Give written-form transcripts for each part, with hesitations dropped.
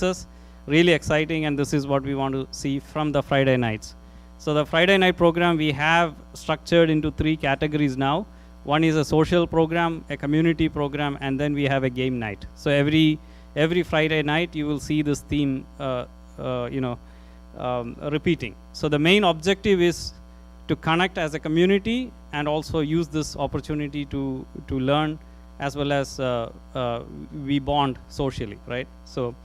success. Really exciting, and this is what we want to see from the Friday nights. So the Friday night program we have structured into 3 categories now. One is a social program, a community program, and then we have a game night. So every Friday night you will see this theme repeating. So the main objective is to connect as a community and also use this opportunity to learn, as well as we bond socially, right? So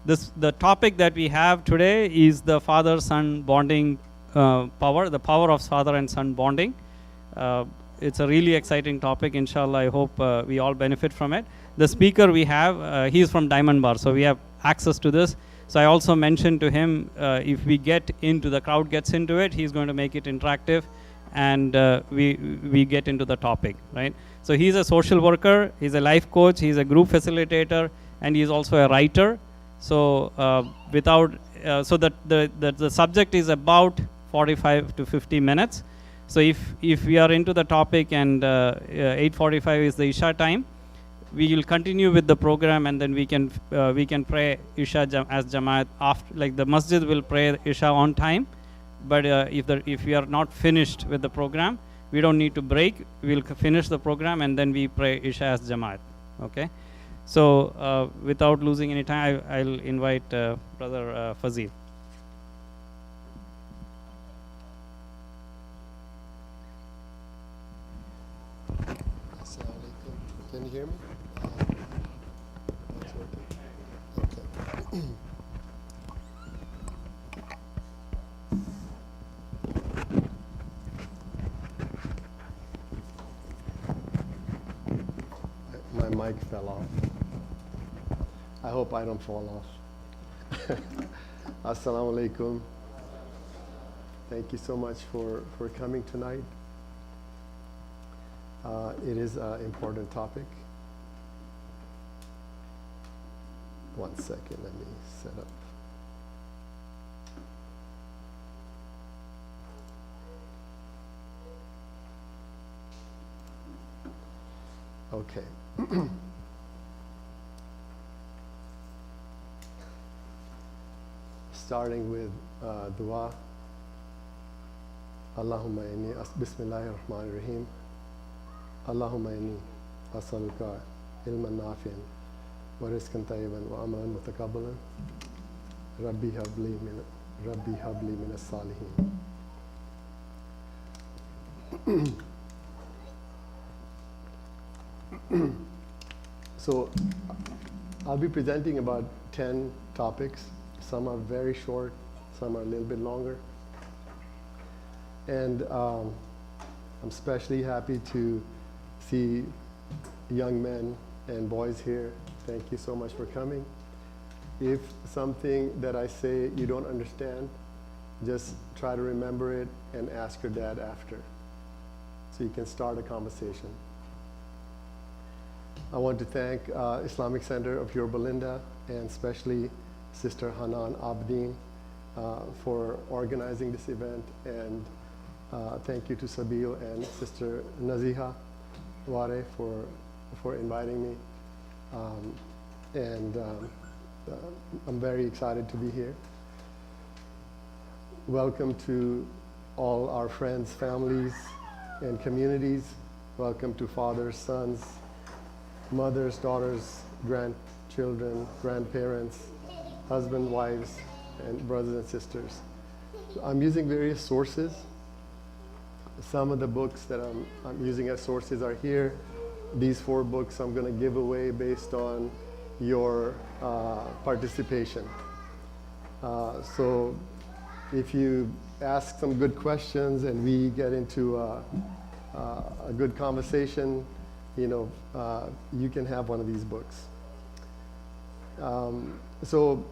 the topic that we have today is the father-son bonding power, the power of father and son bonding. It's a really exciting topic. Inshallah, I hope we all benefit from it. The speaker we have, he is from Diamond Bar, so we have access to this. So I also mentioned to him, if we get into the crowd gets into it, he's going to make it interactive, and we get into the topic, right? So he's a social worker, he's a life coach, he's a group facilitator, and he's also a writer. So the subject is about 45 to 50 minutes. So if we are into the topic and 8:45 is the Isha time, we will continue with the program, and then we can pray Isha as Jamaat after, like the masjid will pray Isha on time. But if we are not finished with the program, we don't need to break. We'll finish the program and then we pray Isha as Jamaat. Okay. So without losing any time, I'll invite Brother Fazeel. Can you hear me? That's working. Okay. My mic fell off. I hope I don't fall off. Assalamu alaikum. Thank you so much for coming tonight. It is an important topic. One second, let me set up. Okay. Starting with dua. Allahumma inni bismillahir rahmanir rahim. Allahumma inni as'aluka ilman nafi'an wa rizqan tayyiban wa amalan mutakabbalan. Rabbi habli min as-salihin. So I'll be presenting about 10 topics. Some are very short, some are a little bit longer. And I'm especially happy to see young men and boys here. Thank you so much for coming. If something that I say you don't understand, just try to remember it and ask your dad after, so you can start a conversation. I want to thank Islamic Center of Yorba Linda, and especially Sister Hanan Abdeen for organizing this event, and thank you to Sabil and Sister Naziha Ware for inviting me. I'm very excited to be here. Welcome to all our friends, families, and communities. Welcome to fathers, sons, mothers, daughters, grandchildren, grandparents, husband, wives, and brothers and sisters. I'm using various sources. Some of the books that I'm using as sources are here. These 4 books I'm going to give away based on your participation. So if you ask some good questions and we get into a good conversation, you can have one of these books. So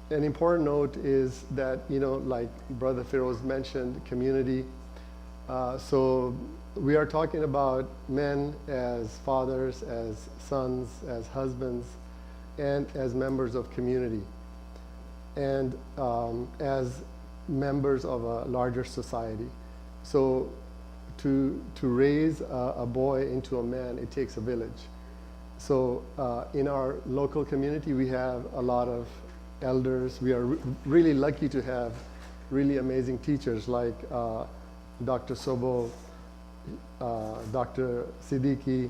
an important note is that, like Brother Feroz mentioned, community. So we are talking about men as fathers, as sons, as husbands, and as members of community, and as members of a larger society. So to raise a boy into a man, it takes a village. So in our local community, we have a lot of elders. We are really lucky to have really amazing teachers like Dr. Sobol, Dr. Siddiqui,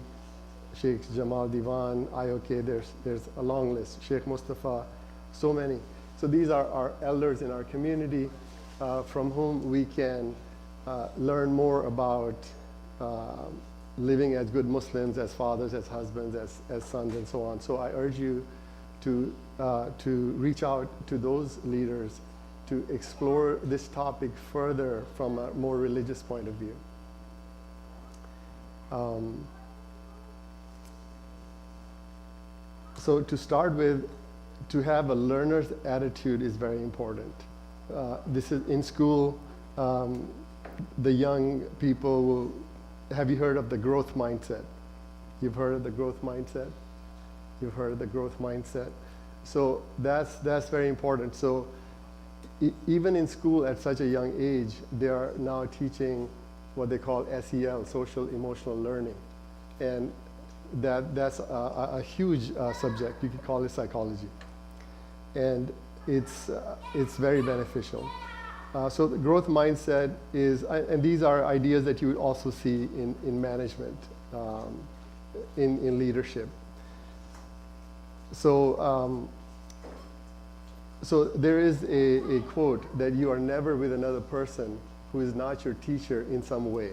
Sheikh Jamal Diwan, IOK, there's a long list, Sheikh Mustafa, so many. So these are our elders in our community from whom we can learn more about living as good Muslims, as fathers, as husbands, as sons, and so on. So I urge you to reach out to those leaders to explore this topic further from a more religious point of view. So to start with, to have a learner's attitude is very important. This is in school, the young people will, have you heard of the growth mindset? You've heard of the growth mindset? You've heard of the growth mindset? So that's very important. So even in school at such a young age, they are now teaching what they call SEL, social emotional learning. And that's a huge subject. You could call it psychology. And it's very beneficial. So the growth mindset is, and these are ideas that you would also see in management, in leadership. So, so there is a quote that you are never with another person who is not your teacher in some way.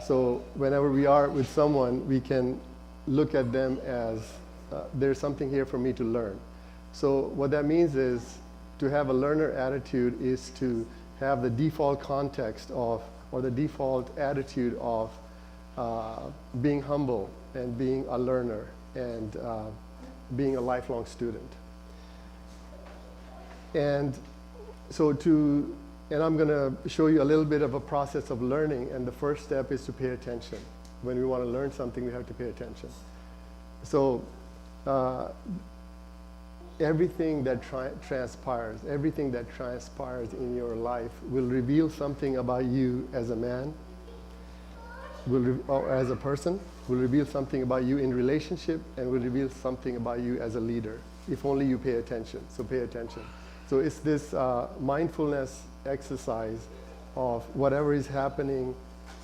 So whenever we are with someone, we can look at them as there's something here for me to learn. So what that means is to have a learner attitude is to have the default context of, or the default attitude of being humble and being a learner and being a lifelong student. And so and I'm going to show you a little bit of a process of learning, and the first step is to pay attention. When we want to learn something, we have to pay attention. So everything that transpires in your life will reveal something about you as a man, or as a person, will reveal something about you in relationship, and will reveal something about you as a leader, if only you pay attention. So pay attention. So it's this mindfulness exercise of whatever is happening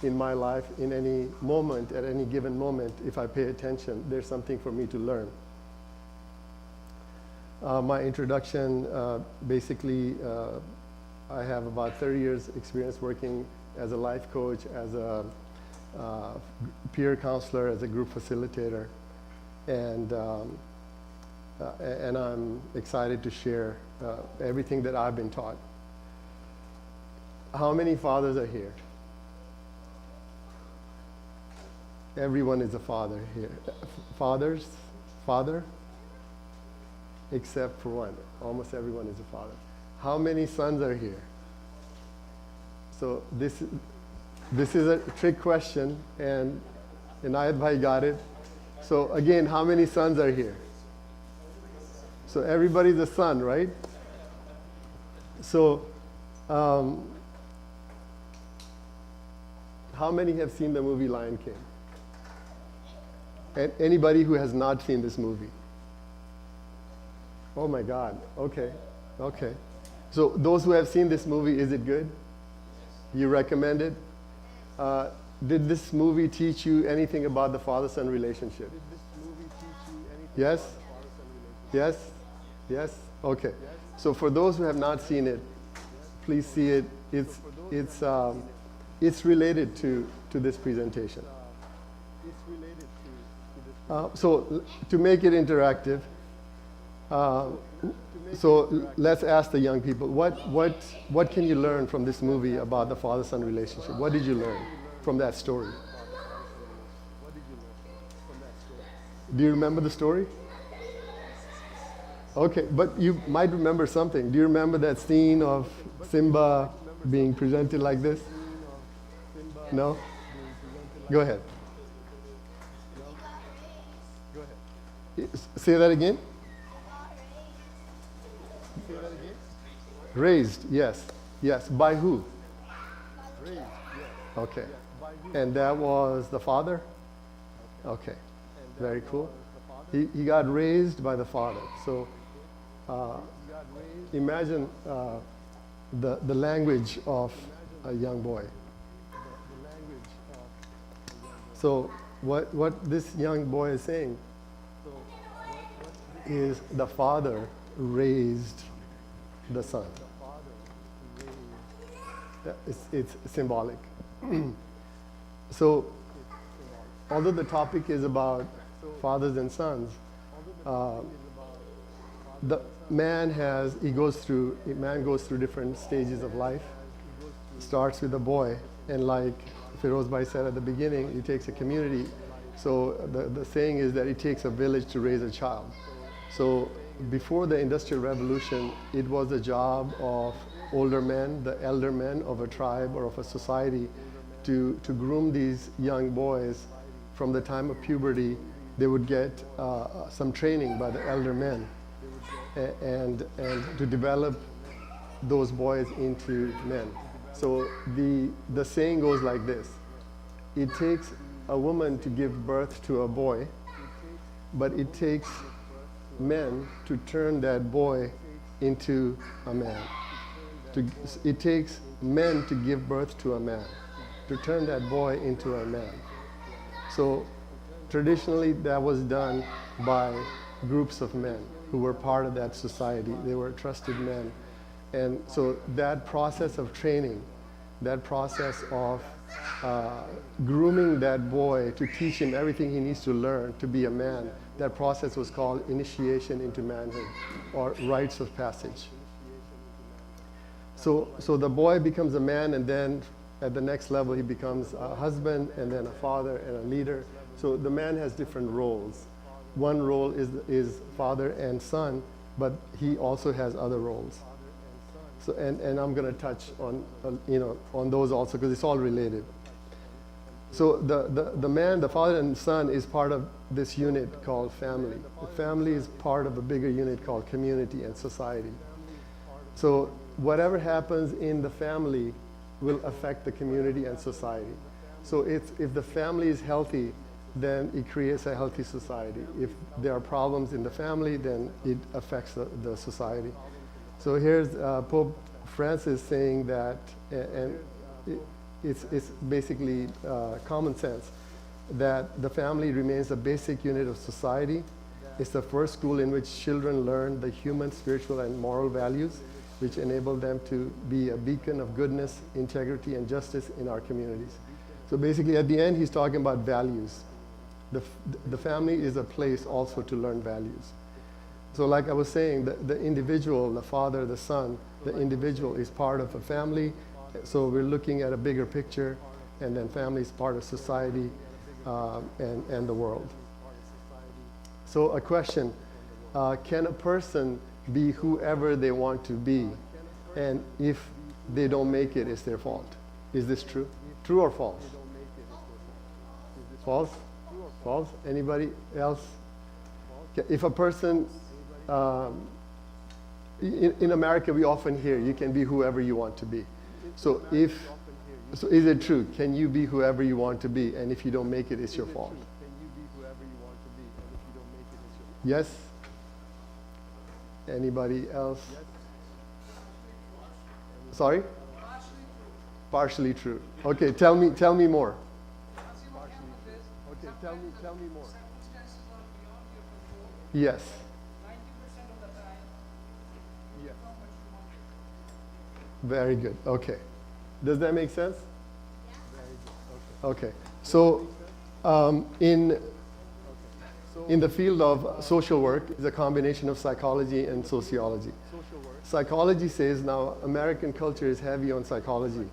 in my life in any moment, at any given moment. If I pay attention, there's something for me to learn. My introduction, basically, I have about 30 years experience working as a life coach, as a peer counselor, as a group facilitator, and I'm excited to share everything that I've been taught. How many fathers are here? Everyone is a father here. Fathers? Father? Except for one. Almost everyone is a father. How many sons are here? So this is a trick question, and Inayat Bhai got it. So again, how many sons are here? So everybody's a son, right? So how many have seen the movie Lion King? And anybody who has not seen this movie? Oh my God, okay, okay. So those who have seen this movie, is it good? You recommend it? Did this movie teach you anything about the father-son relationship? Did this movie teach you anything yes? About the father-son relationship? Yes? Yes? Okay. So for those who have not seen it, please see it. It's related to this presentation. So to make it interactive, so let's ask the young people, what can you learn from this movie about the father-son relationship? What did you learn from that story? Do you remember the story? Okay, but you might remember something. Do you remember that scene of Simba being presented like this? No? Go ahead. Say that again? Raised, yes. Yes. By who? Raised, yes. Okay. And that was the father? Okay. Very cool. He got raised by the father. So uh, imagine the language of a young boy. So what this young boy is saying is the father raised the son. It's symbolic. So although the topic is about fathers and sons, the man goes through different stages of life. Starts with a boy, and like Feroz Bhai said at the beginning, it takes a community. So the saying is that it takes a village to raise a child. So before the Industrial Revolution, it was the job of older men, the elder men of a tribe or of a society, to groom these young boys. From the time of puberty, they would get some training by the elder men, and to develop those boys into men. So the saying goes like this: it takes a woman to give birth to a boy, but it takes men to turn that boy into a man. It takes men to give birth to a man, to turn that boy into a man. So traditionally that was done by groups of men who were part of that society. They were trusted men. And so that process of training, that process of grooming that boy to teach him everything he needs to learn to be a man, that process was called initiation into manhood, or rites of passage. So the boy becomes a man, and then at the next level he becomes a husband, and then a father and a leader. So the man has different roles. One role is father and son, but he also has other roles. So and I'm going to touch on on those also, because it's all related. So the man, the father and son, is part of this unit called family. The family is part of a bigger unit called community and society. So whatever happens in the family will affect the community and society. So if the family is healthy, then it creates a healthy society. If there are problems in the family, then it affects the society. So here's Pope Francis saying that, and it's basically common sense, that the family remains a basic unit of society. It's the first school in which children learn the human, spiritual, and moral values, which enable them to be a beacon of goodness, integrity, and justice in our communities. So basically, at the end, he's talking about values. The family is a place also to learn values. So like I was saying, the individual, the father, the son, the individual is part of a family. So we're looking at a bigger picture, and then family is part of society and the world. So a question, can a person be whoever they want to be, and if they don't make it, it's their fault? Is this true? True or false? False? False? Anybody else? Okay. If a person, in America we often hear, you can be whoever you want to be. So is it true? Can you be whoever you want to be, and if you don't make it, it's your fault? Yes? Anybody else? Sorry? Partially true. Okay, tell me more. Okay, tell me more. Yes. Yes. Very good. Okay. Does that make sense? Okay. So in the field of social work, it's a combination of psychology and sociology. Psychology says now American culture is heavy on psychology,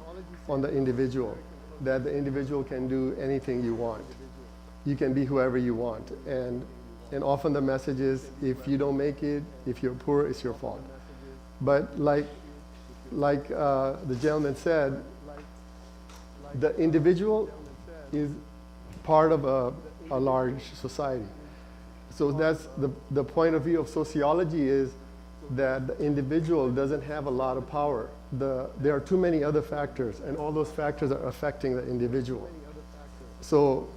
on the individual, that the individual can do anything you want. You can be whoever you want. And often the message is, if you don't make it, if you're poor, it's your fault. But like the gentleman said, the individual is part of a large society. So that's the point of view of sociology, is that the individual doesn't have a lot of power. There are too many other factors, and all those factors are affecting the individual. So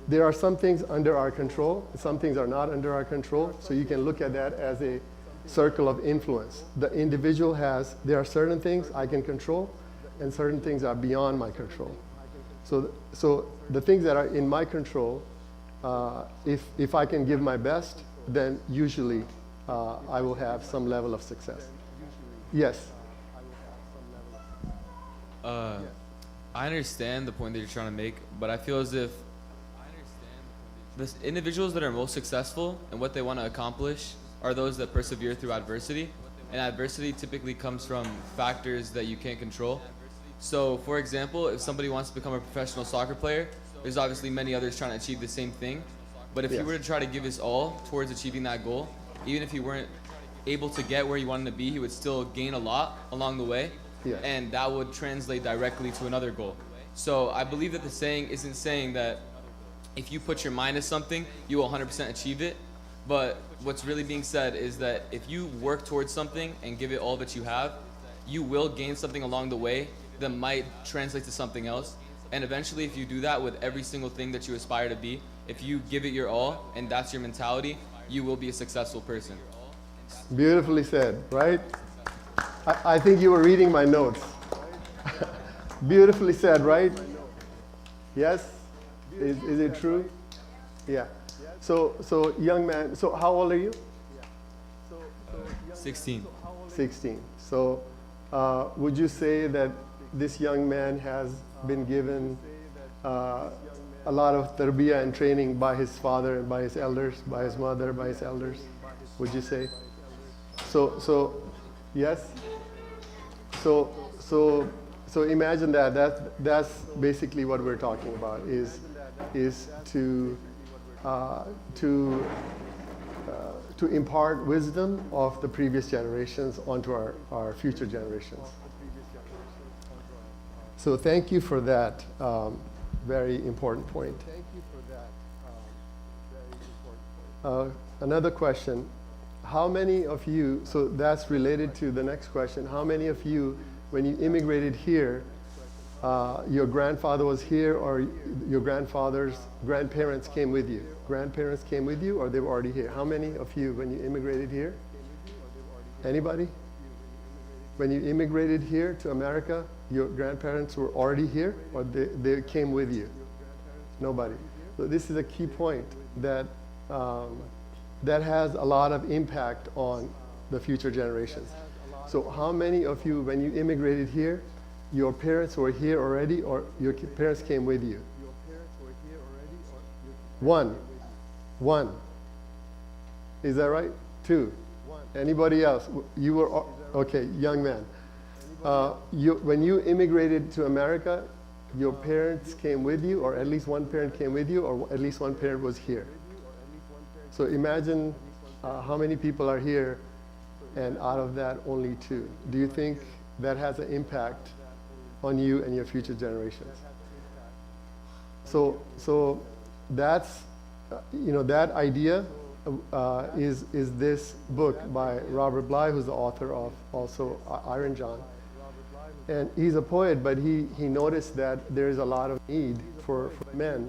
there are some things under our control, some things are not under our control, so you can look at that as a circle of influence. The individual has, there are certain things I can control, and certain things are beyond my control. So the things that are in my control, if I can give my best, then usually I will have some level of success. Yes? I understand the point that you're trying to make, but I feel as if the individuals that are most successful and what they want to accomplish are those that persevere through adversity. And adversity typically comes from factors that you can't control. So, for example, if somebody wants to become a professional soccer player, there's obviously many others trying to achieve the same thing. But if Yes. you were to try to give his all towards achieving that goal, even if you weren't able to get where you wanted to be, he would still gain a lot along the way. Yes. And that would translate directly to another goal. So I believe that the saying isn't saying that if you put your mind to something, you will 100% achieve it. But what's really being said is that if you work towards something and give it all that you have, you will gain something along the way that might translate to something else. And eventually, if you do that with every single thing that you aspire to be, if you give it your all and that's your mentality, you will be a successful person. Beautifully said, right? I think you were reading my notes. Beautifully said, right? Yes? Is it true? Yeah. So young man, so how old are you? 16. 16. So would you say that this young man has been given a lot of tarbiyah and training by his father and by his elders, by his mother, by his elders? Would you say? So yes? So imagine that's basically what we're talking about is to impart wisdom of the previous generations onto our future generations. So thank you for that very important point. Another question. How many of you, so that's related to the next question, how many of you, when you immigrated here, your grandfather was here or your grandparents came with you? Grandparents came with you or they were already here? How many of you, when you immigrated here? Anybody? When you immigrated here to America, your grandparents were already here or they came with you? Nobody. So this is a key point that that has a lot of impact on the future generations. So how many of you, when you immigrated here, your parents were here already or your parents came with you? One. Is that right? Two. Anybody else? You were, okay, young man. When you immigrated to America, your parents came with you or at least one parent came with you or at least one parent was here? So imagine how many people are here and out of that only two. Do you think that has an impact on you and your future generations? So that's, that idea is this book by Robert Bly, who's the author of also Iron John. And he's a poet, but he noticed that there's a lot of need for men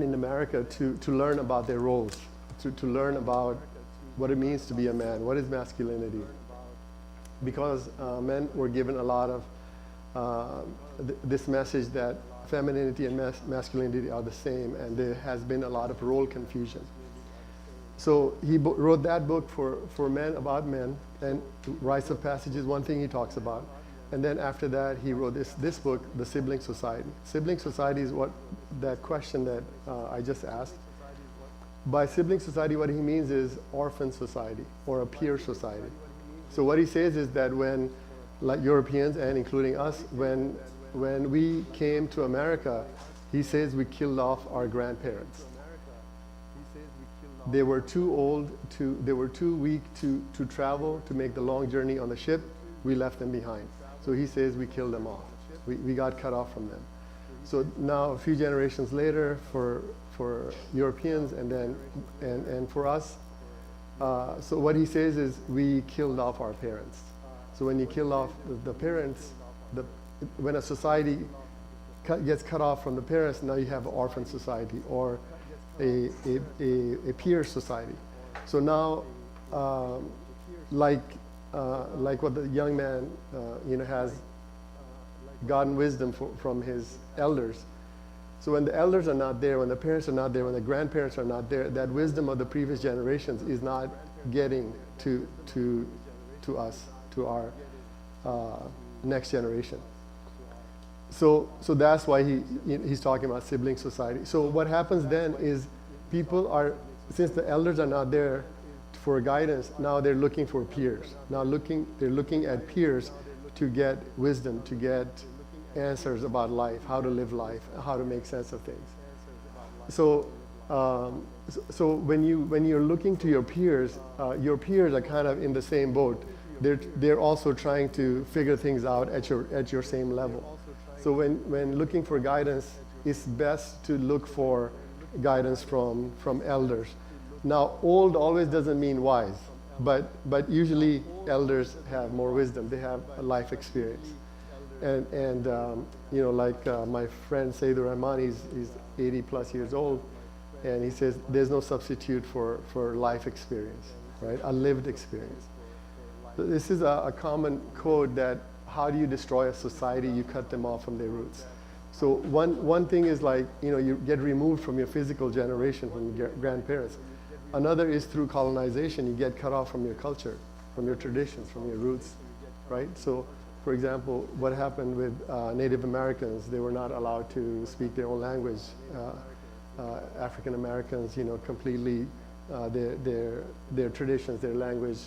in America to learn about their roles, to learn about what it means to be a man, what is masculinity. Because men were given a lot of this message that femininity and masculinity are the same, and there has been a lot of role confusion. So he wrote that book for men, about men, and Rites of Passage is one thing he talks about. And then after that, he wrote this book, The Sibling Society. Sibling Society is what that question that I just asked. By sibling society, what he means is orphan society or a peer society. So what he says is that when, like Europeans and including us, when we came to America, he says we killed off our grandparents. They were too old they were too weak to travel, to make the long journey on the ship. We left them behind. So he says we killed them off. We got cut off from them. So now a few generations later for Europeans and for us, so what he says is we killed off our parents. So when you kill off the parents, when a society gets cut off from the parents, now you have an orphan society or a peer society. So now, like what the young man has gotten wisdom from his elders. So when the elders are not there, when the parents are not there, when the grandparents are not there, that wisdom of the previous generations is not getting to us, to our next generation. So that's why he's talking about sibling society. So what happens then is people are, since the elders are not there for guidance, now they're looking for peers. Now they're looking at peers to get wisdom, to get answers about life, how to live life, how to make sense of things. So when you're looking to your peers are kind of in the same boat. They're also trying to figure things out at your same level. So when looking for guidance, it's best to look for guidance from elders. Now, old always doesn't mean wise, but usually elders have more wisdom. They have a life experience. And like my friend Sayyid Rahman, he's 80 plus years old, and he says there's no substitute for life experience, right? A lived experience. So this is a common code that how do you destroy a society? You cut them off from their roots. So one thing is like, you get removed from your physical generation, from your grandparents. Another is through colonization, you get cut off from your culture, from your traditions, from your roots, right? So, for example, what happened with Native Americans, they were not allowed to speak their own language. African Americans, completely, their traditions, their language,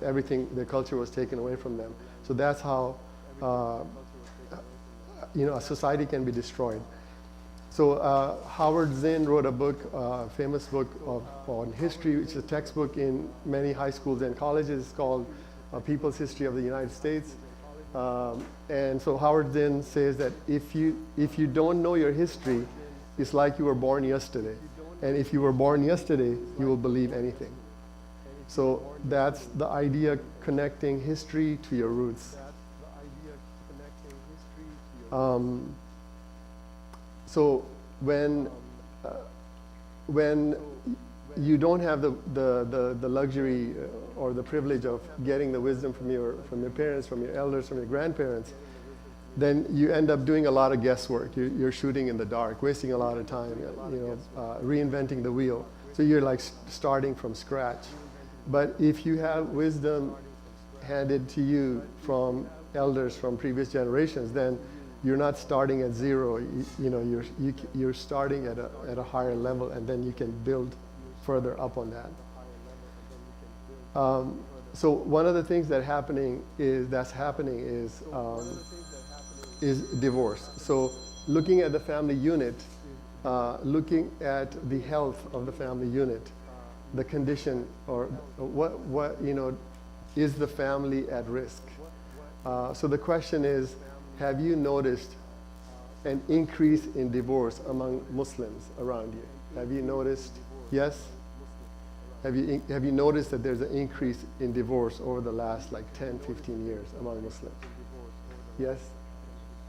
everything, their culture was taken away from them. So that's how, a society can be destroyed. So Howard Zinn wrote a book, famous book on history, which is a textbook in many high schools and colleges called People's History of the United States. And so Howard Zinn says that if you don't know your history, it's like you were born yesterday. And if you were born yesterday, you will believe anything. So that's the idea, connecting history to your roots. So when you don't have the luxury or the privilege of getting the wisdom from your parents, from your elders, from your grandparents, then you end up doing a lot of guesswork. You're shooting in the dark, wasting a lot of time, reinventing the wheel. So you're like starting from scratch. But if you have wisdom handed to you from elders from previous generations, then you're not starting at zero. You're starting at a higher level, and then you can build further up on that. So one of the things that's happening is divorce. So looking at the family unit, looking at the health of the family unit, the condition, or what is the family at risk? So the question is, have you noticed an increase in divorce among Muslims around you? Have you noticed? Yes? Have you noticed that there's an increase in divorce over the last like 10, 15 years among Muslims? Yes?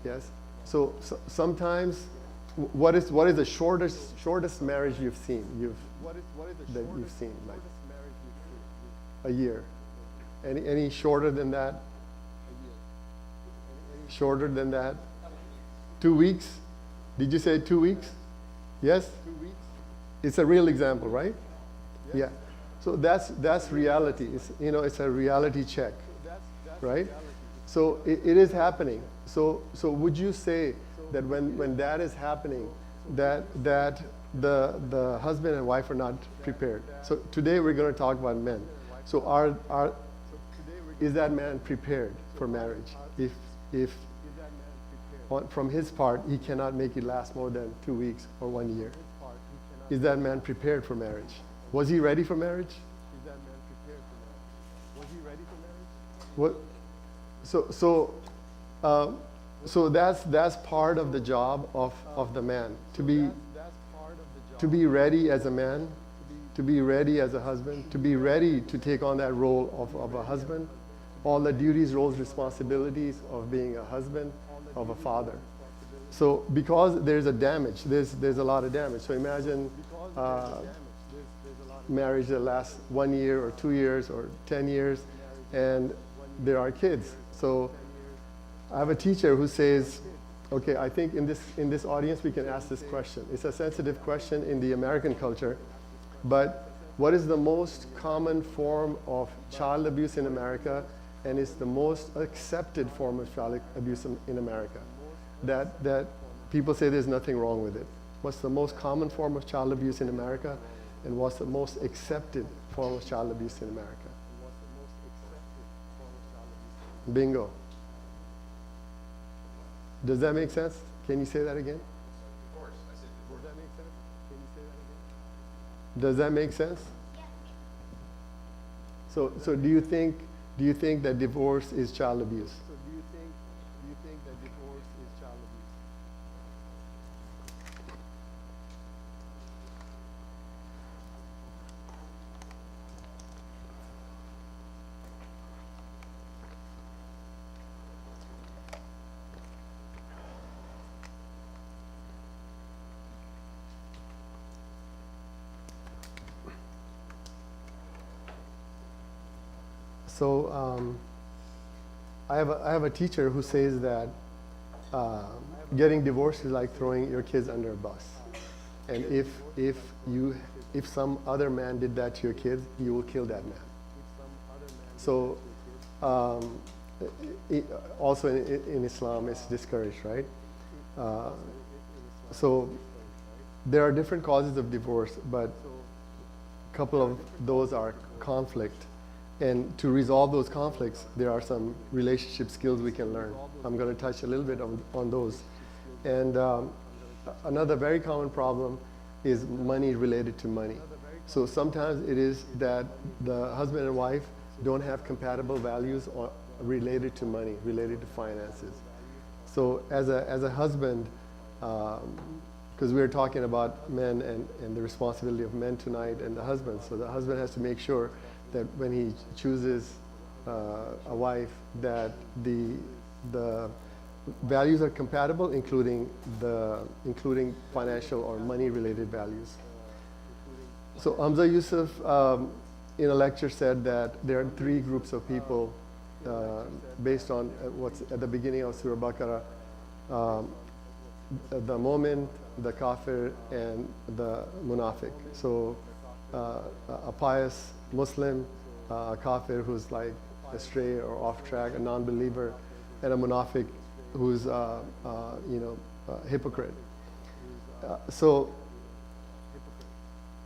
Yes? So sometimes, what is the shortest marriage you've seen? Like a year. Any shorter than that? Shorter than that? 2 weeks? Did you say 2 weeks? Yes? 2 weeks. It's a real example, right? Yeah. So that's reality. It's a reality check, right? So it is happening. So would you say that when that is happening, that the husband and wife are not prepared? So today we're going to talk about men. So is that man prepared for marriage? If from his part he cannot make it last more than 2 weeks or 1 year, is that man prepared for marriage? Was he ready for marriage? What? So that's part of the job of the man, to be ready as a man, to be ready as a husband, to be ready to take on that role of a husband, all the duties, roles, responsibilities of being a husband, of a father. So because there's a damage, there's a lot of damage. So imagine marriage that lasts 1 year or 2 years or 10 years, and there are kids. So I have a teacher who says, okay, I think in this audience we can ask this question. It's a sensitive question in the American culture, but what is the most common form of child abuse in America, and is the most accepted form of child abuse in America? That people say there's nothing wrong with it. What's the most common form of child abuse in America, and what's the most accepted form of child abuse in America? Bingo. Does that make sense? Can you say that again? Of course. I said divorce. Does that make sense? Can you say that again? Does that make sense? So do you think that divorce is child abuse? So do you think that divorce is child abuse? So I have a teacher who says that getting divorced is like throwing your kids under a bus, and if some other man did that to your kids, you will kill that man. So also in Islam, it's discouraged, right? So there are different causes of divorce, but a couple of those are conflict. And to resolve those conflicts, there are some relationship skills we can learn. I'm going to touch a little bit on those. And another very common problem is money related to money. So sometimes it is that the husband and wife don't have compatible values or related to money, related to finances. So as a husband, because we're talking about men and the responsibility of men tonight and the husband, so the husband has to make sure that when he chooses a wife, that the values are compatible, including financial or money-related values. So Hamza Yusuf, in a lecture, said that there are 3 groups of people based on what's at the beginning of Surah Baqarah: the Mu'min, the Kafir, and the Munafiq. So a pious Muslim, a Kafir who's like astray or off track, a non-believer, and a Munafiq who's a hypocrite.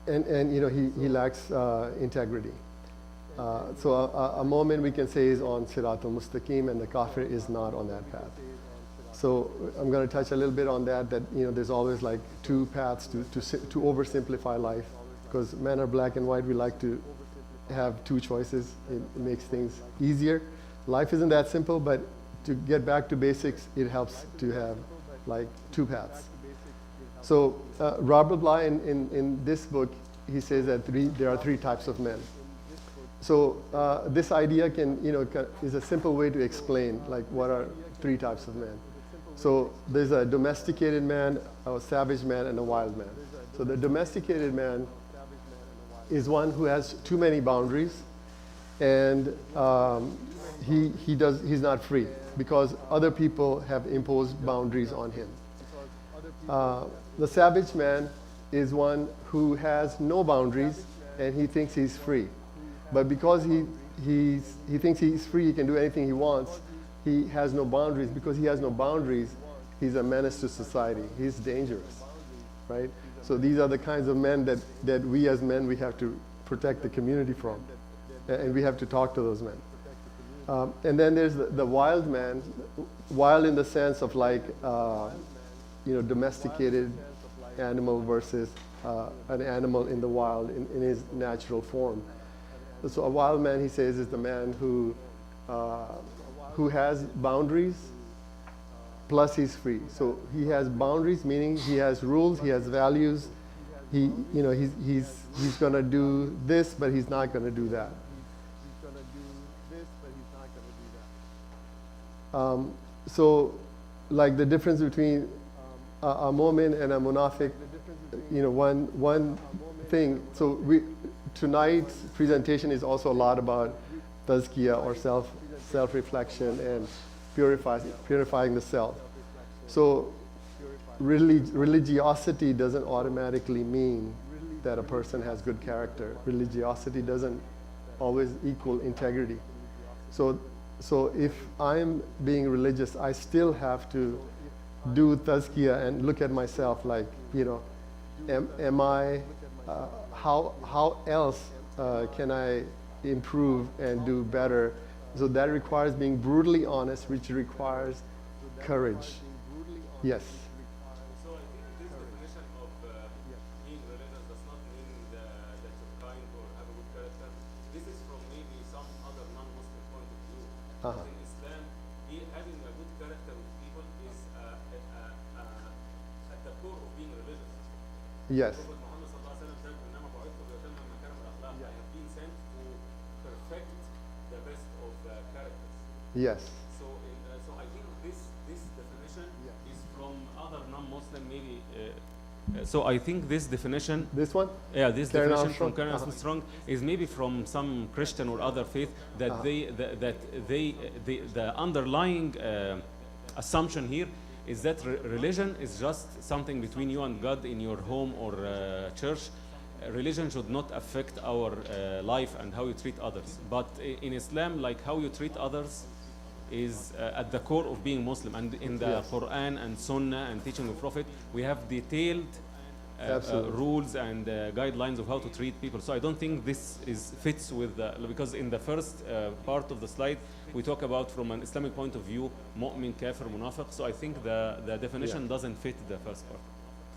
And he lacks integrity. So a Mu'min, we can say, is on Sirat al-Mustaqim, and the Kafir is not on that path. So I'm going to touch a little bit on that there's always like 2 paths to oversimplify life, because men are black and white. We like to have 2 choices. It makes things easier. Life isn't that simple, but to get back to basics, it helps to have like 2 paths. So Robert Bly in this book, he says that there are 3 types of men. So this idea is a simple way to explain like what are 3 types of men. So there's a domesticated man, a savage man, and a wild man. So the domesticated man is one who has too many boundaries, and he's not free because other people have imposed boundaries on him. The savage man is one who has no boundaries, and he thinks he's free. But because he thinks he's free, he can do anything he wants, he has no boundaries. Because he has no boundaries, he's a menace to society. He's dangerous, right? So these are the kinds of men that we as men, we have to protect the community from. And we have to talk to those men. And then there's the wild man, wild in the sense of like, domesticated animal versus an animal in the wild in his natural form. So a wild man, he says, is the man who has boundaries, plus he's free. So he has boundaries, meaning he has rules, he has values. He's going to do this, but he's not going to do that. So like the difference between a mu'min and a munafiq, one thing. So tonight's presentation is also a lot about tazkiyah or self-reflection and purifying the self. So religiosity doesn't automatically mean that a person has good character. Religiosity doesn't always equal integrity. So if I'm being religious, I still have to do tazkiyah and look at myself like, am I, how else can I improve and do better? So that requires being brutally honest, which requires courage. Yes. So I think this definition of being religious does not mean that you're kind or have a good character. This is from maybe some other non-Muslim point of view. Uh-huh. In Islam, having a good character with people is at the core of being religious. Yes. Prophet Muhammad sallallahu alaihi wasallam said, "إنما بعثت لأتمم مكارم الأخلاق." I have been sent to perfect the best of characters. Yes. So I think this definition is from other non-Muslim maybe. So I think this definition. This one? Yeah, this Karen definition Armstrong? from Karen Armstrong is maybe from some Christian or other faith that the underlying assumption here is that religion is just something between you and God in your home or church. Religion should not affect our life and how you treat others. But in Islam, like how you treat others is at the core of being Muslim. And in the Yes. Quran and Sunnah and teaching of Prophet, we have detailed Absolutely. rules and guidelines of how to treat people. So I don't think this fits with because in the first part of the slide we talk about from an Islamic point of view, mu'min, kafir, munafiq. So I think the definition doesn't fit the first part.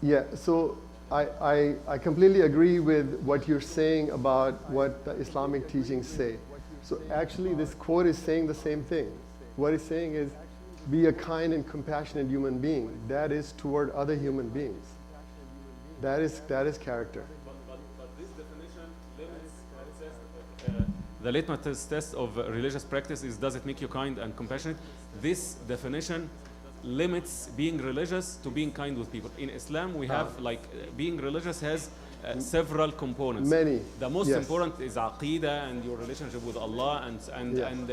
Yeah, so I completely agree with what you're saying about what the Islamic teachings say. So actually this quote is saying the same thing. What it's saying is, be a kind and compassionate human being. That is toward other human beings. That is character. But this definition limits, it says, the litmus test of religious practice is, does it make you kind and compassionate? This definition limits being religious to being kind with people. In Islam, we have being religious has several components. Many. The most Yes. important is aqidah and your relationship with Allah and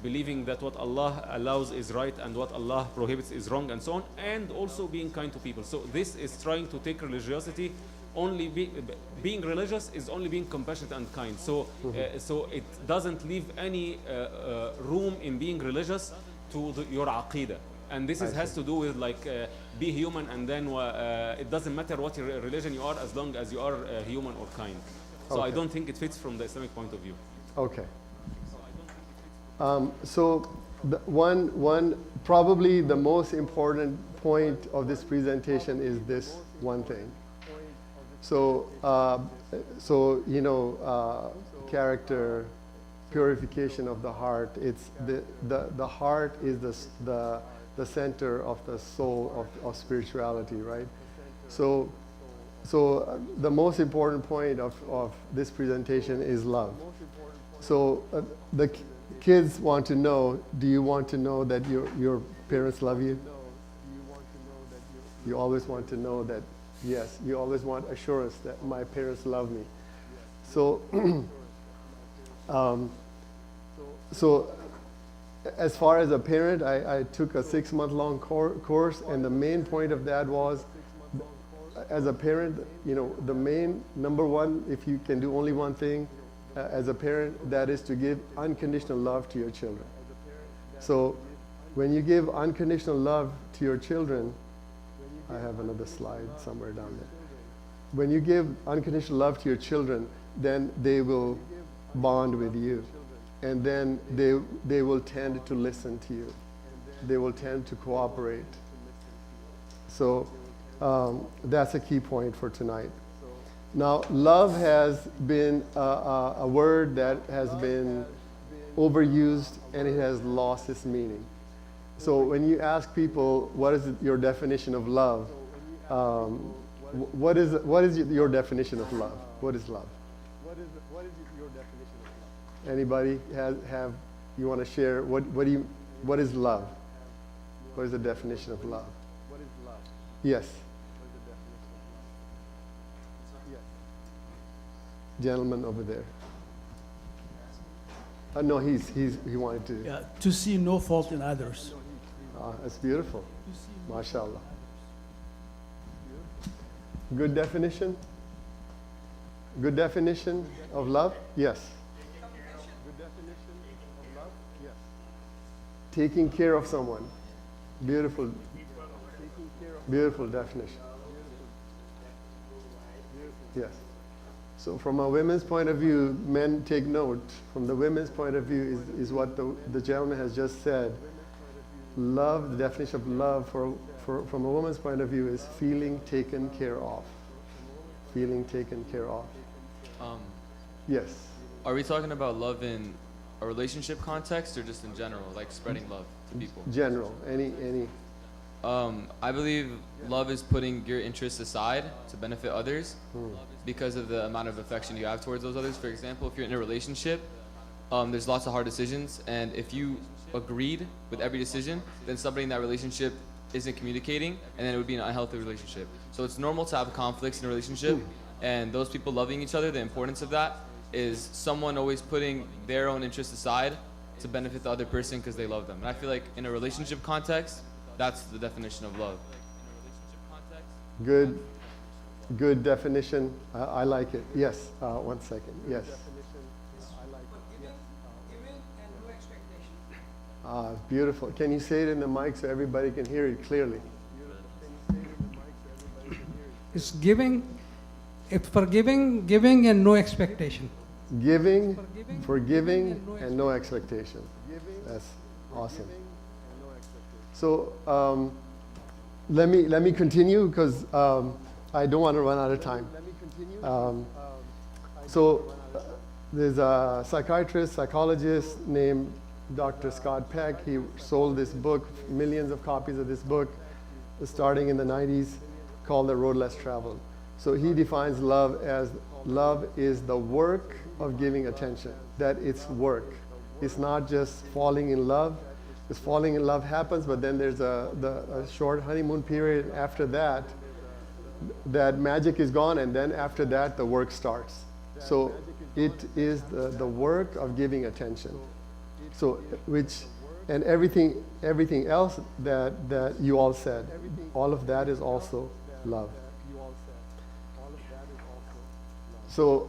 believing that what Allah allows is right and what Allah prohibits is wrong and so on, and also being kind to people. So this is trying to take religiosity only being religious is only being compassionate and kind. So so it doesn't leave any room in being religious to your aqidah. And this has to do with be human, and then it doesn't matter what your religion you are as long as you are human or kind. So I Okay. don't think it fits from the Islamic point of view. Okay. So probably the most important point of this presentation is this one thing. So character, purification of the heart. It's the heart is the center of the soul of spirituality, right? So the most important point of this presentation is love. So the kids want to know, do you want to know that your parents love you? You always want to know that, yes, you always want assurance that my parents love me. So, so as far as a parent, I took a 6-month-long course, and the main point of that was, as a parent, the main number one, if you can do only one thing as a parent, that is to give unconditional love to your children. So when you give unconditional love to your children, I have another slide somewhere down there. When you give unconditional love to your children, then they will bond with you. And then they will tend to listen to you. They will tend to cooperate. So that's a key point for tonight. Now, love has been a word that has been overused, and it has lost its meaning. So when you ask people, what is your definition of love? What is your definition of love? What is love? What is your definition of love? Anybody have you want to share? What is love? What is the definition of love? What is love? Yes. Gentleman over there. No, he wanted to. Yeah, to see no fault in others. That's beautiful. MashaAllah. Good definition? Good definition of love? Yes. Good definition of love? Yes. Taking care of someone. Beautiful. Beautiful definition. Yes. So from a women's point of view, men take note. From the women's point of view is what the gentleman has just said. Love, the definition of love from a woman's point of view is feeling taken care of. Feeling taken care of. Yes. Are we talking about love in a relationship context or just in general, like spreading love to people? General, any. I believe love is putting your interests aside to benefit others because of the amount of affection you have towards those others. For example, if you're in a relationship, there's lots of hard decisions, and if you agreed with every decision, then somebody in that relationship isn't communicating, and then it would be an unhealthy relationship. So it's normal to have conflicts in a relationship, and those people loving each other, the importance of that is someone always putting their own interests aside to benefit the other person because they love them. And I feel like in a relationship context, that's the definition of love. Good definition. I like it. Yes. 1 second. Yes. Beautiful. Can you say it in the mic so everybody can hear it clearly? It's giving, it's forgiving, giving and no expectation. Giving, forgiving, and no expectation. That's awesome. So let me continue because I don't want to run out of time. There's a psychiatrist, psychologist named Dr. Scott Peck. He sold this book, millions of copies of this book, starting in the 90s, called The Road Less Traveled. So he defines love as love is the work of giving attention, that it's work. It's not just falling in love. Because falling in love happens, but then there's a short honeymoon period. After that, that magic is gone, and then after that, the work starts. So it is the work of giving attention. So and everything else that you all said, all of that is also love. So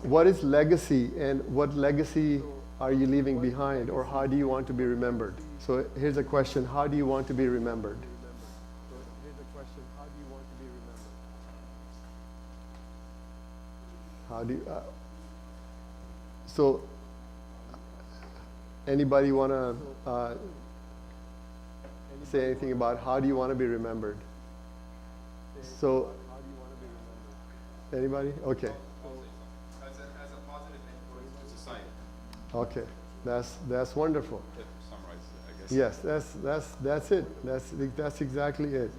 what is legacy, and what legacy are you leaving behind, or how do you want to be remembered? So here's a question: how do you want to be remembered? How do you, so anybody want to say anything about how do you want to be remembered? So anybody? Okay. As a positive influence to society. Okay, that's wonderful. To summarize, I guess. Yes, that's it. That's exactly it.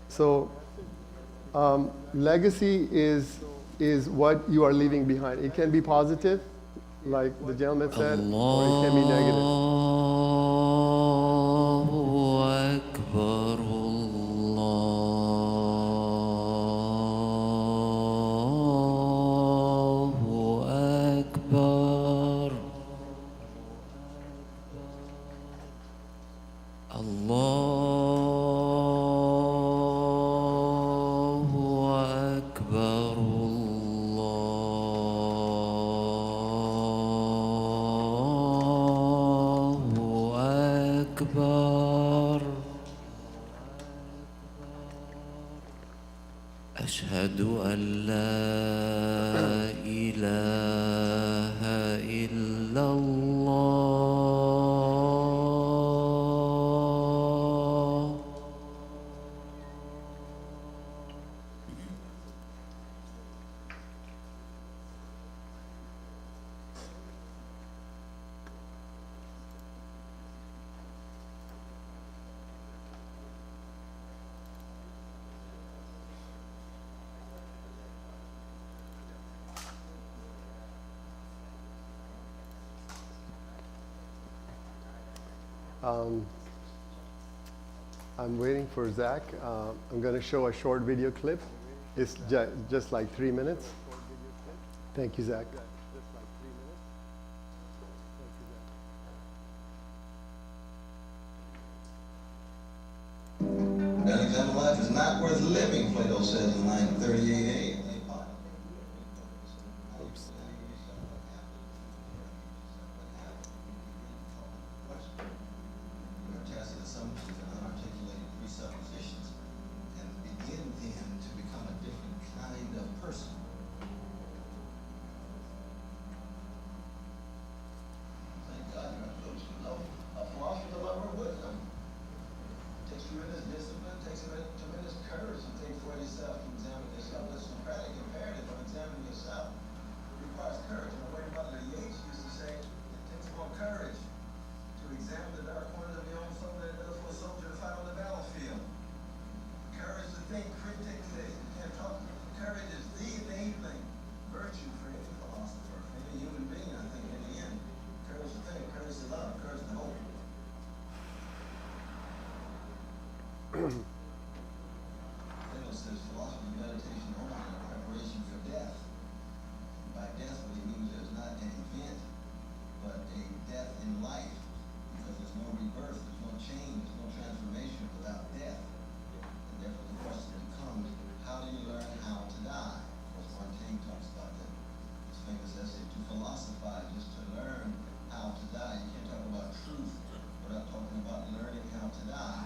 So legacy is what you are leaving behind. It can be positive, like the gentleman said, or it can be negative. Allahu Akbar, Allahu Akbar, Allahu Akbar, Allahu Akbar. أشهد أن لا إله إلا الله. I'm waiting for Zach. I'm going to show a short video clip. It's just like 3 minutes. Thank you, Zach. Alexander life is not worth living, Plato says in line 38a. Tacit assumptions and unarticulated presuppositions, and begin then to become a different kind of person. Thank God you're not those who know. A philosopher, lover of wisdom. Takes tremendous discipline, takes tremendous courage to take for yourself, to examine yourself. The Socratic imperative of examining yourself requires courage. And the way Butler Yeats used to say, it takes more courage to examine the dark corners of your own soul than it does for a soldier to fight on the battlefield. Courage to think critically. You can't talk. Courage is the enabling virtue for any philosopher, for any human being, I think, in the end. Courage to think, courage to love, courage to hope. Plato says philosophy, meditation only, and preparation for death. And by death, what he means is not an event, but a death in life, because there's no rebirth, there's no change, there's no transformation without death. And therefore the question becomes, how do you learn how to die? Of course, Montaigne talks about that. His famous essay, To Philosophize, is to learn how to die. You can't talk about truth without talking about learning how to die.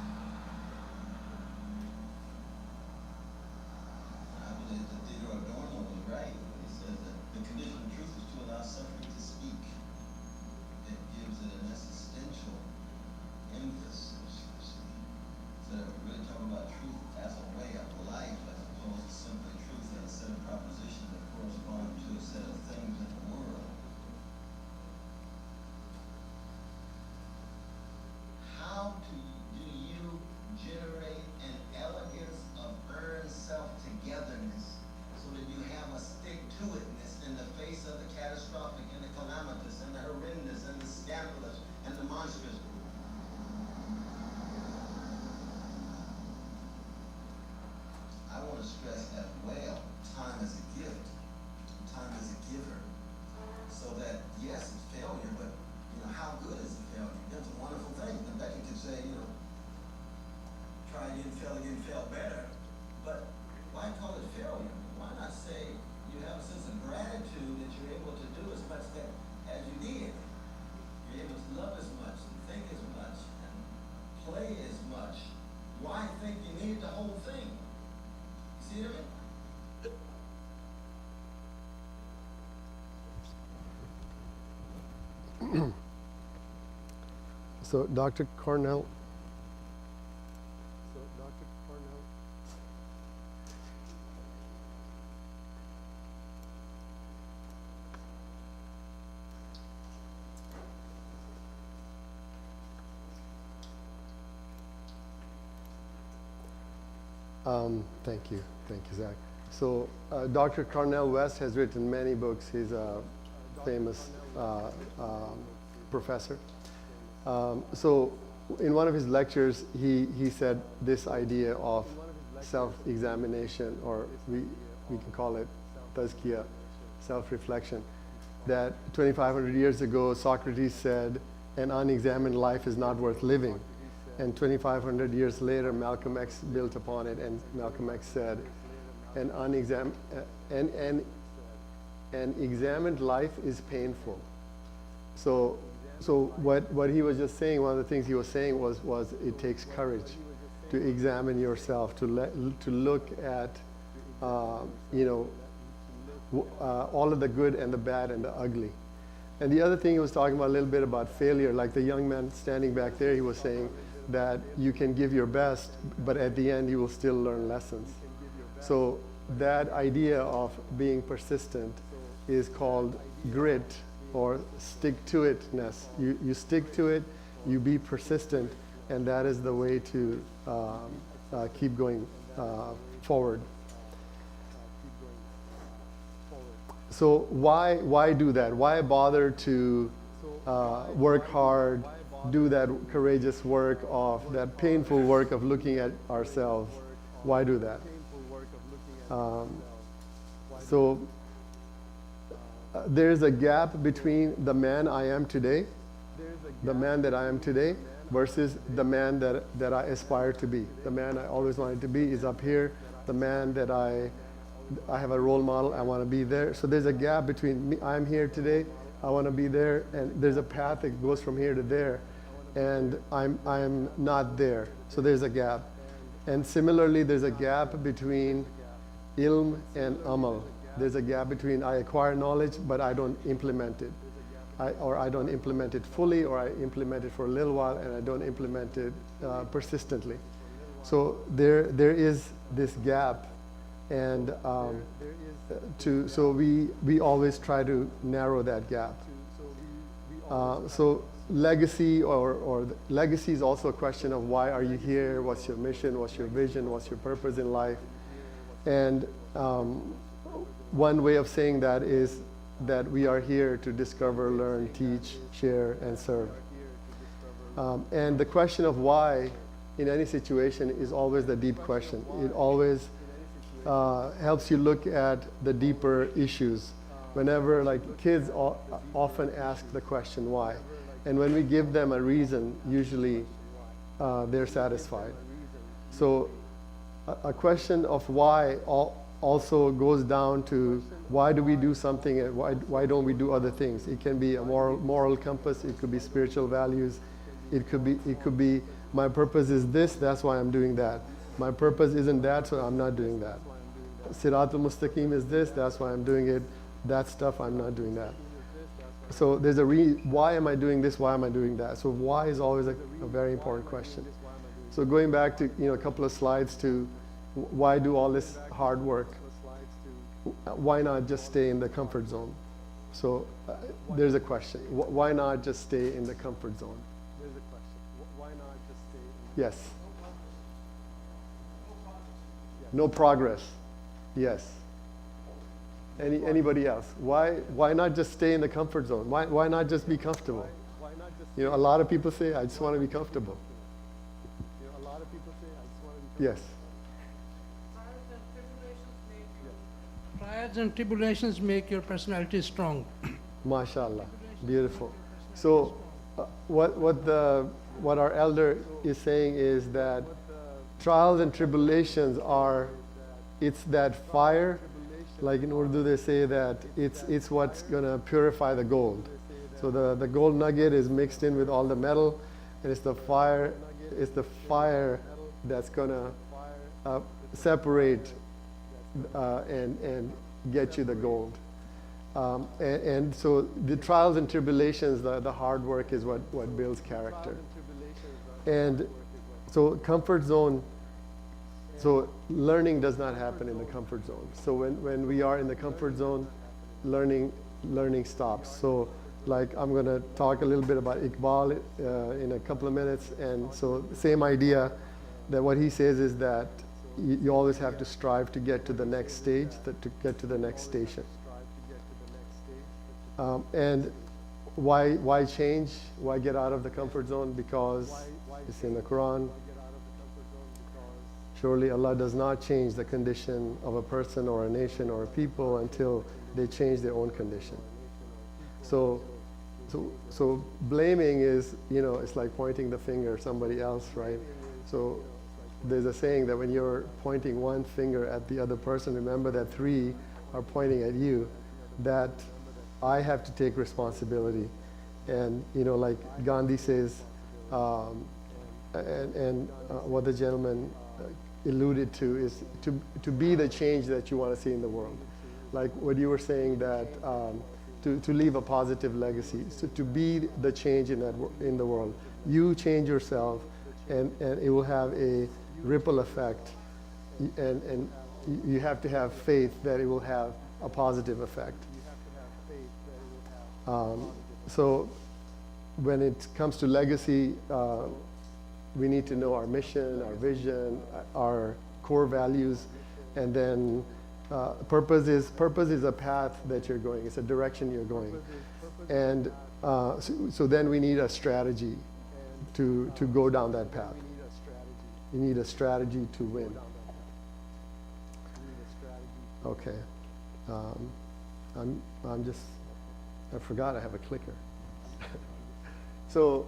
I believe that Theodore Adorno was right when he says that the condition of truth is to allow suffering to speak. It gives it an existential emphasis, you see. So that we're really talking about truth as a way of life, as opposed to simply truth as a set of propositions that correspond to a set of things in the world. How do you generate an elegance of earned self-togetherness so that you have a stick-to-itness in the face of the catastrophic and the calamitous and the horrendous and the scandalous and the monstrous? I want to stress as well, time is a gift. Time is a giver. So that, yes, it's failure, but, how good is the failure? That's a wonderful thing. And Becky could say, try again, fail better. But why call it failure? Why not say you have a sense of gratitude that you're able to do as much as you did? You're able to love as much, and think as much, and play as much. Why think you need the whole thing? You see what I mean? So, Dr. Cornell. Thank you, Zach. So, Dr. Cornell West has written many books. He's a famous professor. So, in one of his lectures, he said this idea of self-examination, or we can call it tazkiyah, self-reflection, that 2,500 years ago, Socrates said, an unexamined life is not worth living. And 2,500 years later, Malcolm X built upon it, and Malcolm X said, an examined life is painful. So what he was just saying, one of the things he was saying was it takes courage to examine yourself, to look at, all of the good and the bad and the ugly. And the other thing he was talking about a little bit about failure, like the young man standing back there, he was saying that you can give your best, but at the end you will still learn lessons. So that idea of being persistent is called grit, or stick-to-itness. You stick to it, you be persistent, and that is the way to keep going forward. So why do that? Why bother to work hard, do that courageous work of, that painful work of looking at ourselves? Why do that? So there's a gap between the man I am today, the man that I am today, versus the man that I aspire to be. The man I always wanted to be is up here. The man that I have a role model, I want to be there. So there's a gap between me, I'm here today, I want to be there, and there's a path that goes from here to there, and I'm not there. So there's a gap. And similarly, there's a gap between ilm and amal. There's a gap between I acquire knowledge, but I don't implement it. I don't implement it fully, or I implement it for a little while, and I don't implement it persistently. So there is this gap, and so we always try to narrow that gap. So legacy legacy is also a question of why are you here, what's your mission, what's your vision, what's your purpose in life. And one way of saying that is that we are here to discover, learn, teach, share, and serve. And the question of why in any situation is always the deep question. It always helps you look at the deeper issues. Whenever, like, kids often ask the question why. And when we give them a reason, usually they're satisfied. So a question of why also goes down to why do we do something and why don't we do other things. It can be a moral compass, it could be spiritual values, it could be my purpose is this, that's why I'm doing that. My purpose isn't that, so I'm not doing that. Siratul Mustaqim is this, that's why I'm doing it. That stuff, I'm not doing that. So there's why am I doing this, why am I doing that? So why is always a very important question. So going back to a couple of slides to why do all this hard work? Why not just stay in the comfort zone? So there's a question. Why not just stay in the comfort zone? There's a question. Why not just stay? Yes. No progress. Yes. Anybody else? Why not just stay in the comfort zone? Why not just be comfortable? A lot of people say, I just want to be comfortable. Yes. Trials and tribulations make your personality strong. MashaAllah. Beautiful. So what our elder is saying is that trials and tribulations it's that fire. Like in Urdu they say that it's what's going to purify the gold. So the gold nugget is mixed in with all the metal, and it's the fire that's going to separate and get you the gold. And so the trials and tribulations, the hard work is what builds character. And so comfort zone, so learning does not happen in the comfort zone. So when we are in the comfort zone, learning stops. So like I'm going to talk a little bit about ICYL in a couple of minutes. And so same idea, that what he says is that you always have to strive to get to the next stage, to get to the next station. And why change? Why get out of the comfort zone? Because it's in the Quran. Surely Allah does not change the condition of a person or a nation or a people until they change their own condition. So blaming is, it's like pointing the finger at somebody else, right? So there's a saying that when you're pointing one finger at the other person, remember that 3 are pointing at you, that I have to take responsibility. And, like Gandhi says, what the gentleman alluded to is to be the change that you want to see in the world. Like what you were saying, that to leave a positive legacy, so to be the change in the world. You change yourself, and it will have a ripple effect, and you have to have faith that it will have a positive effect. So when it comes to legacy, we need to know our mission, our vision, our core values, and then purpose is a path that you're going. It's a direction you're going, and so then we need a strategy. to go down that path. You need a strategy to win. Okay. I forgot I have a clicker. So,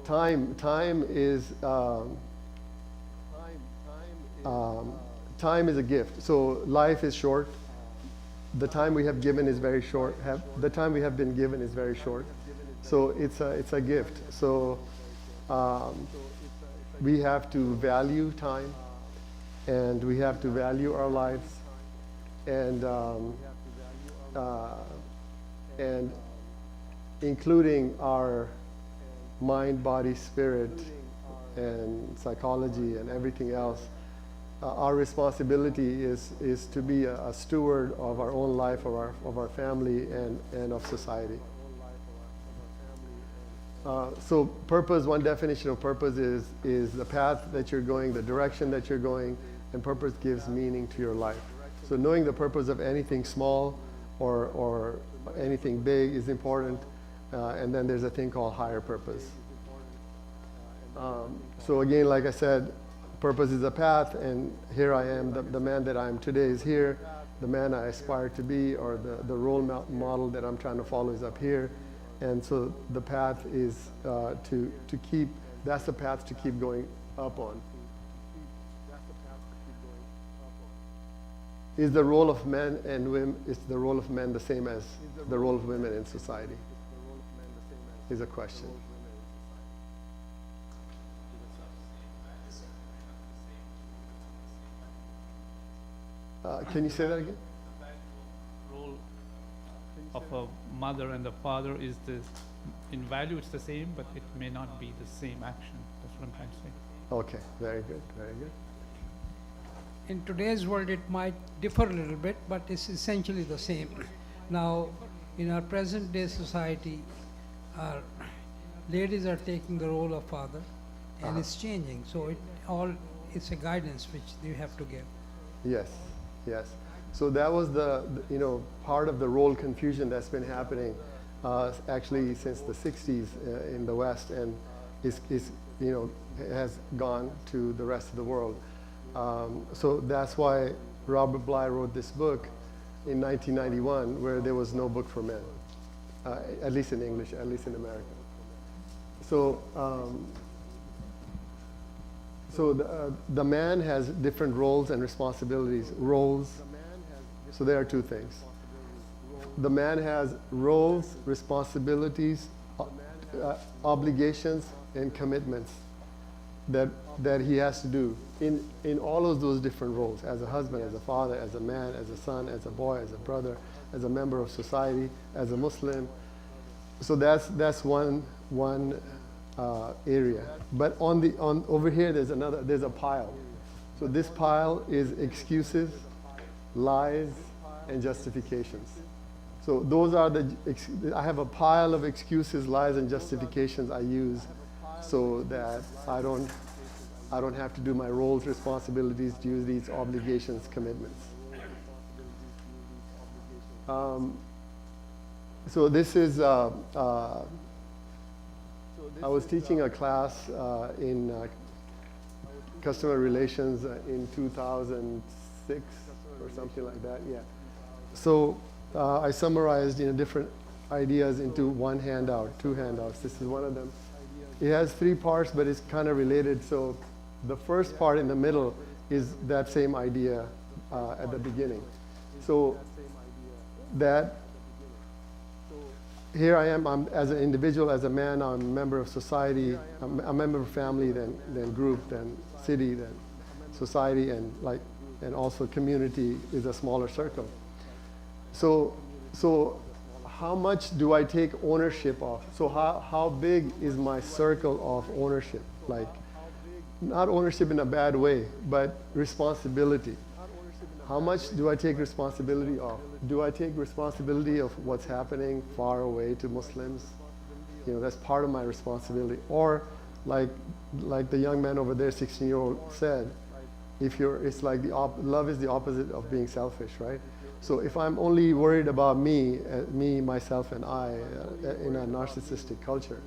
time is a gift. So life is short. The time we have given is very short. The time we have been given is very short. So it's a gift. So we have to value time, and we have to value our lives, and including our mind, body, spirit, and psychology, and everything else. Our responsibility is to be a steward of our own life, of our family, and of society. So purpose, one definition of purpose is the path that you're going, the direction that you're going, and purpose gives meaning to your life. So knowing the purpose of anything small or anything big is important, and then there's a thing called higher purpose. So again, like I said, purpose is a path, and here I am, the man that I am today is here, the man I aspire to be, or the role model that I'm trying to follow is up here. And so the path is to keep, that's the path to keep going up on. Is the role of men and women, is the role of men the same as the role of women in society? Is a question. Can you say that again? Role of a mother and a father is in value it's the same, but it may not be the same action. That's what I'm trying to say. Okay, very good, very good. In today's world, it might differ a little bit, but it's essentially the same. Now, in our present day society, our ladies are taking the role of father, and it's changing. So it's a guidance which you have to give. Yes, yes. So that was the part of the role confusion that's been happening actually since the 60s in the West, and has gone to the rest of the world. So that's why Robert Bly wrote this book in 1991, where there was no book for men, at least in English, at least in America. So, the man has different roles and responsibilities. So there are two things. The man has roles, responsibilities, obligations, and commitments that he has to do in all of those different roles, as a husband, as a father, as a man, as a son, as a boy, as a brother, as a member of society, as a Muslim. So that's one area. But over here there's a pile. So this pile is excuses, lies, and justifications. So those are I have a pile of excuses, lies, and justifications I use so that I don't have to do my roles, responsibilities, duties, obligations, commitments. So this is, I was teaching a class in customer relations in 2006 or something like that, yeah. So I summarized different ideas into one handout, two handouts. This is one of them. It has three parts, but it's kind of related. So the first part in the middle is that same idea at the beginning. So that here I am, I'm as an individual, as a man, I'm a member of society, I'm a member of family, then group, then city, then society, and also community is a smaller circle. So how much do I take ownership of? So how big is my circle of ownership? Like, not ownership in a bad way, but responsibility. How much do I take responsibility of? Do I take responsibility of what's happening far away to Muslims? That's part of my responsibility. Or like the young man over there, 16-year-old said, it's like love is the opposite of being selfish, right? So if I'm only worried about me, myself, and I in a narcissistic culture,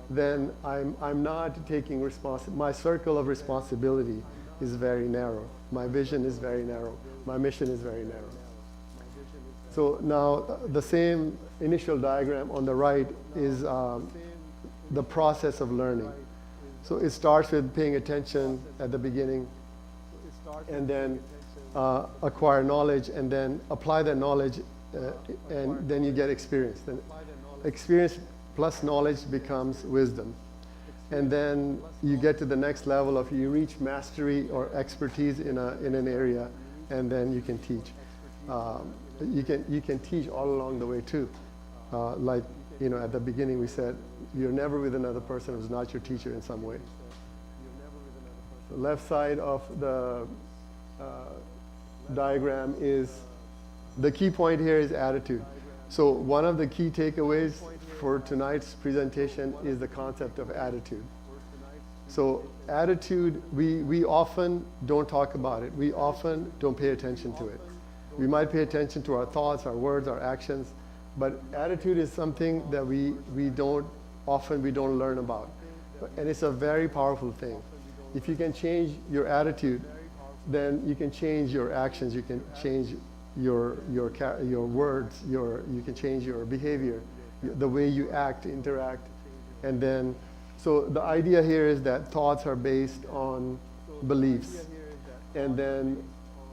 then I'm not taking my circle of responsibility is very narrow. My vision is very narrow. My mission is very narrow. So now the same initial diagram on the right is the process of learning. So it starts with paying attention at the beginning, and then acquire knowledge, and then apply that knowledge, and then you get experience. Then experience plus knowledge becomes wisdom. And then you get to the next level of you reach mastery or expertise in an area, and then you can teach. You can teach all along the way too. Like, you know, at the beginning we said, you're never with another person who's not your teacher in some way. The left side of the diagram is, the key point here is attitude. So one of the key takeaways for tonight's presentation is the concept of attitude. So attitude, we often don't talk about it. We often don't pay attention to it. We might pay attention to our thoughts, our words, our actions, but attitude is something that we don't learn about. And it's a very powerful thing. If you can change your attitude, then you can change your actions, you can change your words, you can change your behavior, the way you act, interact. And then, so the idea here is that thoughts are based on beliefs. And then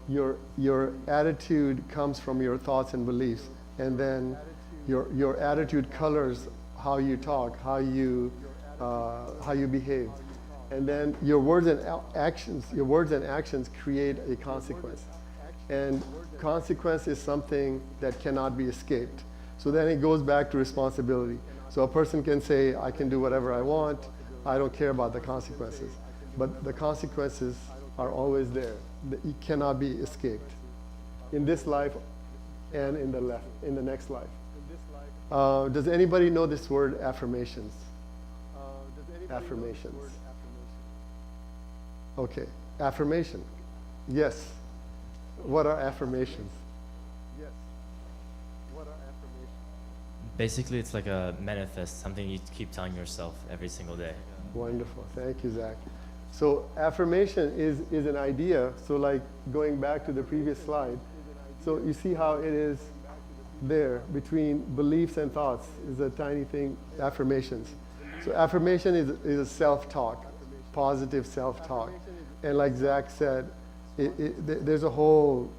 your attitude comes from your thoughts and beliefs. And then your attitude colors how you talk, how you behave. And then your words and actions create a consequence. And consequence is something that cannot be escaped. So then it goes back to responsibility. So a person can say, I can do whatever I want, I don't care about the consequences. But the consequences are always there. It cannot be escaped in this life and in the next life. Does anybody know this word affirmations? Affirmations. Okay, affirmation. Yes. What are affirmations? Yes. What are affirmations? Basically, it's like a manifest, something you keep telling yourself every single day. Wonderful. Thank you, Zach. So affirmation is an idea. So like going back to the previous slide, so you see how it is there between beliefs and thoughts is a tiny thing, affirmations. So affirmation is a self-talk, positive self-talk. And like Zach said, there's a whole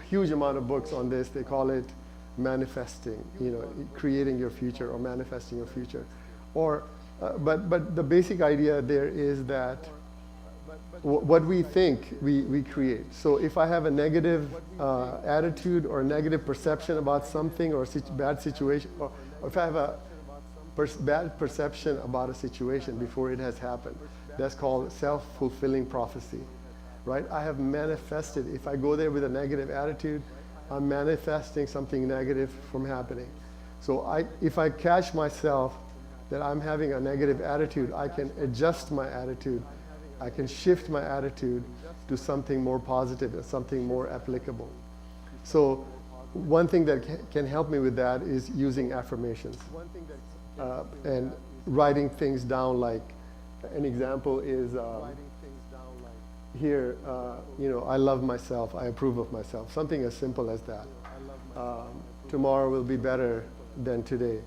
huge amount of books on this. They call it manifesting, you know, creating your future or manifesting your future. Or, but the basic idea there is that what we think, we create. So if I have a negative attitude or a negative perception about something or a bad situation, or if I have a bad perception about a situation before it has happened, that's called self-fulfilling prophecy, right? I have manifested. If I go there with a negative attitude, I'm manifesting something negative from happening. So if I catch myself that I'm having a negative attitude, I can adjust my attitude. I can shift my attitude to something more positive, something more applicable. So one thing that can help me with that is using affirmations and writing things down. Like an example is here, you know, I love myself, I approve of myself. Something as simple as that. Tomorrow will be better than today.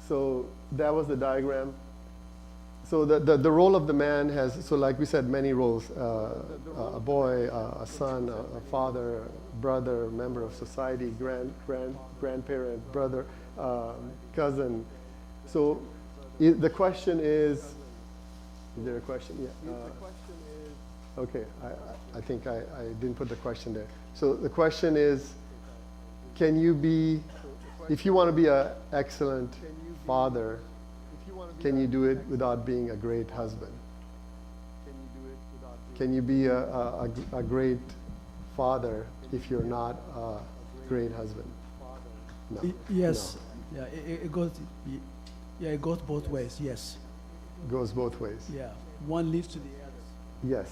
So that was the diagram. So the role of the man has, so like we said, many roles. A boy, a son, a father, brother, member of society, grandparent, brother, cousin. So the question is there a question? Yeah. Okay, I think I didn't put the question there. So the question is, can you be, if you want to be an excellent father, can you do it without being a great husband? Can you be a great father if you're not a great husband? No. Yes. No. Yeah, it goes both ways. Yes. Goes both ways. Yeah. One leads to the other. Yes.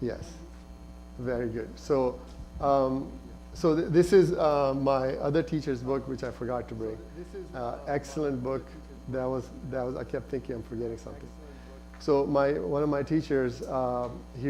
Yes. Very good. So, this is my other teacher's book, which I forgot to bring. Excellent book. That was. I kept thinking I'm forgetting something. So one of my teachers, he